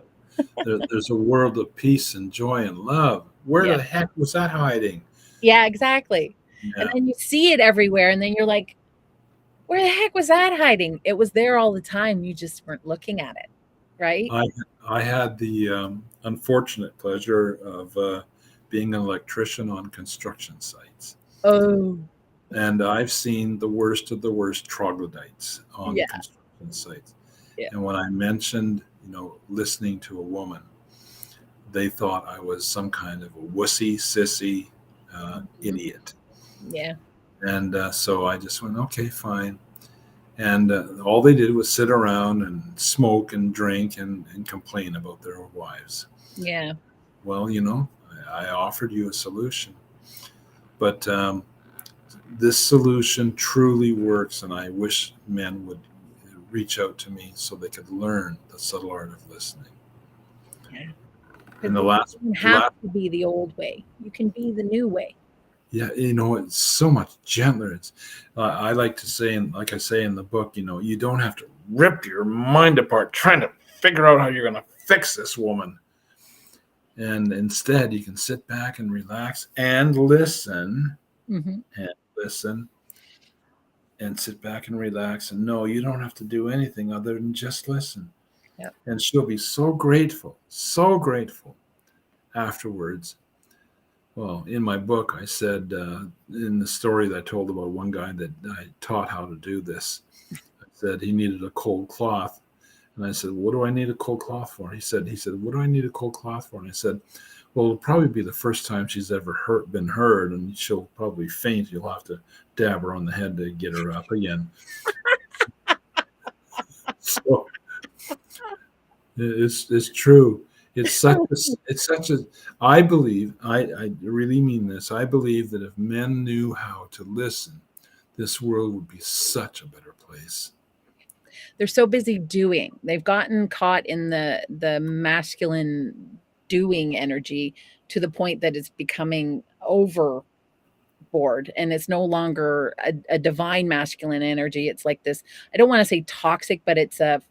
There's a world of peace and joy and love. Where the heck was that hiding? Yeah, exactly. Yeah. And then you see it everywhere, and then you're like, where the heck was that hiding? It was there all the time. You just weren't looking at it, right? I had the unfortunate pleasure of being an electrician on construction sites. Oh. And I've seen the worst of the worst troglodytes on construction sites. Yeah. And when I mentioned, listening to a woman, they thought I was some kind of a wussy, sissy idiot. Yeah. And so I just went, okay, fine. And all they did was sit around and smoke and drink and complain about their wives. Yeah. Well, I offered you a solution. But this solution truly works, and I wish men would reach out to me so they could learn the subtle art of listening. Yeah. And you don't have to be the old way. You can be the new way. Yeah, it's so much gentler. It's I like to say, and like I say in the book, you don't have to rip your mind apart trying to figure out how you're going to fix this woman. And instead, you can sit back and relax and listen, and listen, and sit back and relax. And no, you don't have to do anything other than just listen. Yep. And she'll be so grateful afterwards. Well, in my book, I said, in the story that I told about one guy that I taught how to do this, I said he needed a cold cloth. And I said, what do I need a cold cloth for? He said, what do I need a cold cloth for? And I said, well, it'll probably be the first time she's ever been heard, and she'll probably faint. You'll have to dab her on the head to get her up again. So it's true. It's such a, I believe, I really mean this. I believe that if men knew how to listen, this world would be such a better place. They're so busy doing. They've gotten caught in the masculine doing energy to the point that it's becoming overboard, and it's no longer a divine masculine energy. It's like this, I don't want to say toxic, but it's a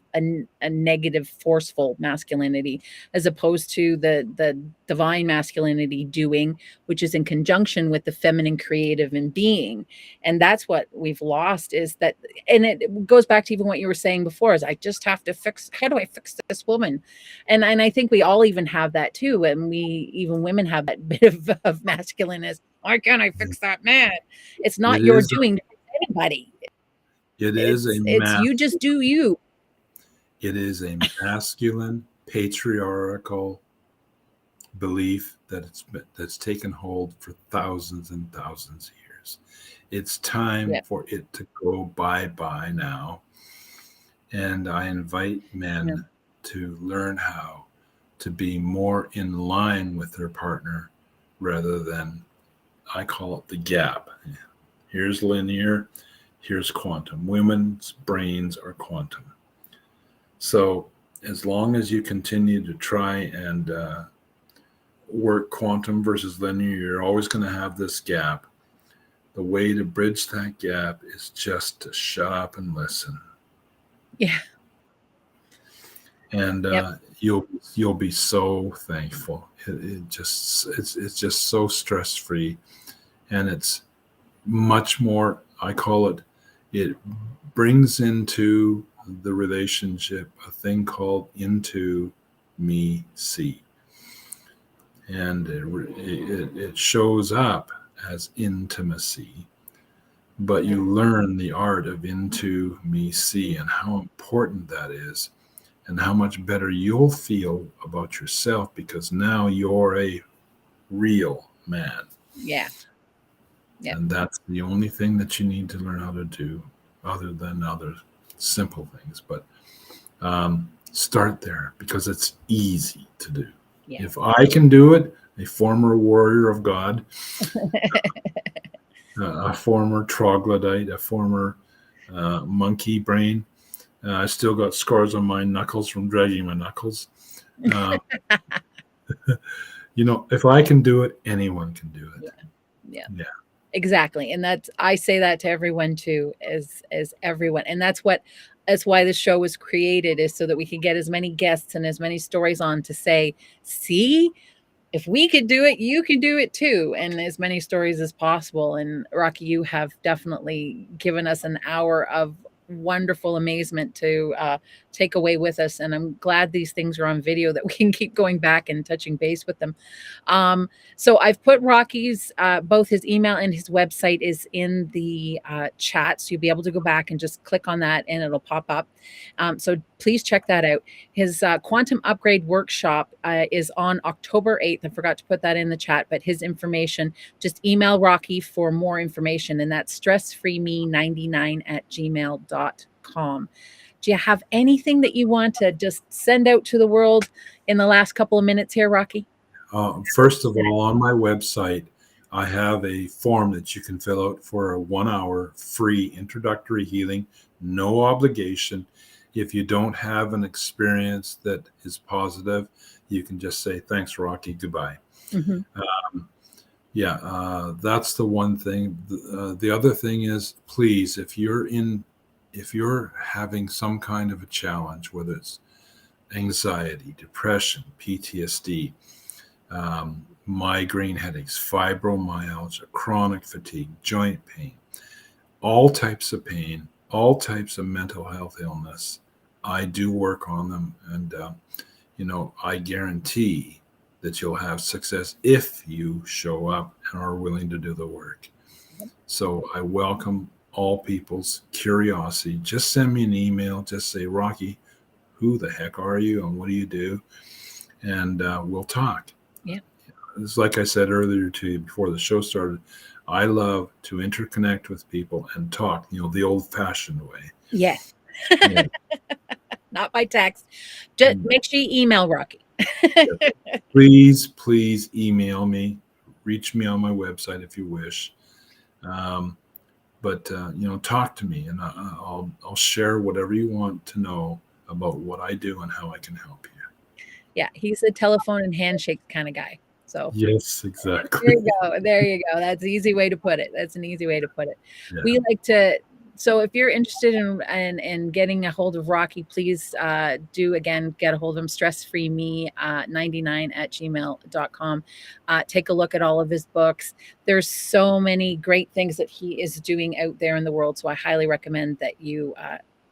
negative, forceful masculinity, as opposed to the divine masculinity doing, which is in conjunction with the feminine creative and being. And that's what we've lost, is that, and it goes back to even what you were saying before, is I just have to how do I fix this woman? And I think we all even have that too. And even women have that bit of masculineness. Why can't I fix that man? It's not your doing to fix anybody. It's you just do you. It is a masculine, patriarchal belief that's taken hold for thousands and thousands of years. It's time Yeah. for it to go bye-bye now. And I invite Yeah. men to learn how to be more in line with their partner rather than, I call it the gap. Here's linear, here's quantum. Women's brains are quantum. So as long as you continue to try and work quantum versus linear, you're always going to have this gap. The way to bridge that gap is just to shut up and listen. Yeah. And Yep. you'll be so thankful. It's just so stress free, and it's much more. I call it. It brings into the relationship a thing called into me see, and it shows up as intimacy. But you learn the art of into me see and how important that is, and how much better you'll feel about yourself because now you're a real man. Yeah. Yep. And that's the only thing that you need to learn how to do, other than other simple things. But start there because it's easy to do. Yeah. If I can do it, a former warrior of God, a former troglodyte, a former monkey brain, I still got scars on my knuckles from dragging my knuckles. If I can do it, anyone can do it. Yeah. Yeah. Exactly. And I say that to everyone too, as everyone. And that's why the show was created, is so that we can get as many guests and as many stories on to say, see, if we could do it, you can do it too. And as many stories as possible. And Rocky, you have definitely given us an hour of wonderful amazement to take away with us. And I'm glad these things are on video that we can keep going back and touching base with them. So I've put Rocky's, both his email and his website is in the chat. So you'll be able to go back and just click on that and it'll pop up. So please check that out. His Quantum Upgrade Workshop is on October 8th. I forgot to put that in the chat, but his information, just email Rocky for more information. And that's stressfreeme99@gmail.com. Do you have anything that you want to just send out to the world in the last couple of minutes here, Rocky? First of all, on my website, I have a form that you can fill out for a 1-hour free introductory healing, no obligation. If you don't have an experience that is positive, you can just say, thanks, Rocky, goodbye. Mm-hmm. That's the one thing. The other thing is, please, if you're having some kind of a challenge, whether it's anxiety, depression, PTSD, migraine headaches, fibromyalgia, chronic fatigue, joint pain, all types of pain, all types of mental health illness, I do work on them. And, I guarantee that you'll have success if you show up and are willing to do the work. So I welcome all people's curiosity. Just send me an email. Just say, Rocky, who the heck are you and what do you do? And we'll talk. Yeah. It's like I said earlier to you before the show started, I love to interconnect with people and talk, the old-fashioned way. Yes. Yeah. Not by text. Just make sure you email Rocky. Please email me. Reach me on my website if you wish. But talk to me, and I'll share whatever you want to know about what I do and how I can help you. Yeah, he's a telephone and handshake kind of guy. So yes, exactly. There you go. That's an easy way to put it. Yeah. We like to. So if you're interested in getting a hold of Rocky, please do again get a hold of him. stressfreeme99@gmail.com. Take a look at all of his books. There's so many great things that he is doing out there in the world. So I highly recommend that you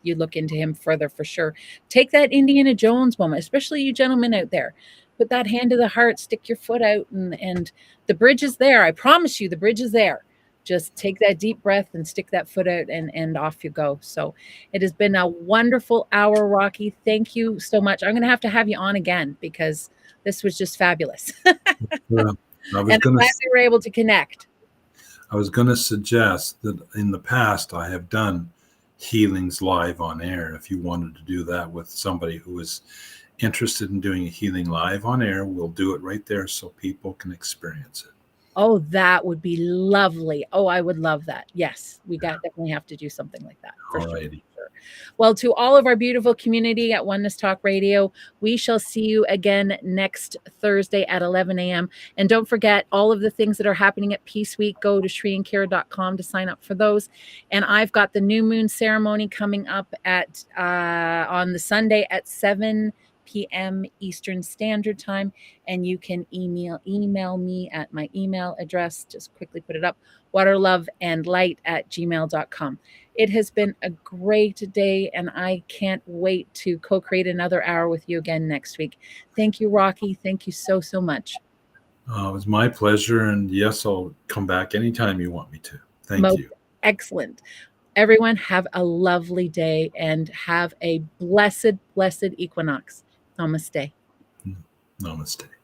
look into him further for sure. Take that Indiana Jones moment, especially you gentlemen out there. Put that hand to the heart, stick your foot out, and the bridge is there. I promise you, the bridge is there. just take that deep breath and stick that foot out, and off you go. So it has been a wonderful hour, Rocky. Thank you so much. I'm going to have you on again because this was just fabulous. Yeah. I was And I'm going to glad we were able to connect. I was going to suggest that in the past I have done healings live on air. If you wanted to do that with somebody who is interested in doing a healing live on air, we'll do it right there so people can experience it. Oh, that would be lovely. Oh, I would love that. Yes, we definitely have to do something like that for sure. Well, to all of our beautiful community at Oneness Talk Radio, we shall see you again next Thursday at 11 a.m. And don't forget all of the things that are happening at Peace Week. Go to shreeandkira.com to sign up for those. And I've got the new moon ceremony coming up at on the Sunday at 7 p.m. Eastern Standard Time, and you can email me at my email address. Just quickly put it up, waterloveandlight@gmail.com. It has been a great day, and I can't wait to co-create another hour with you again next week. Thank you, Rocky. Thank you so much. It was my pleasure, and yes, I'll come back anytime you want me to. Thank you. Excellent. Everyone, have a lovely day and have a blessed equinox. Namaste. Namaste.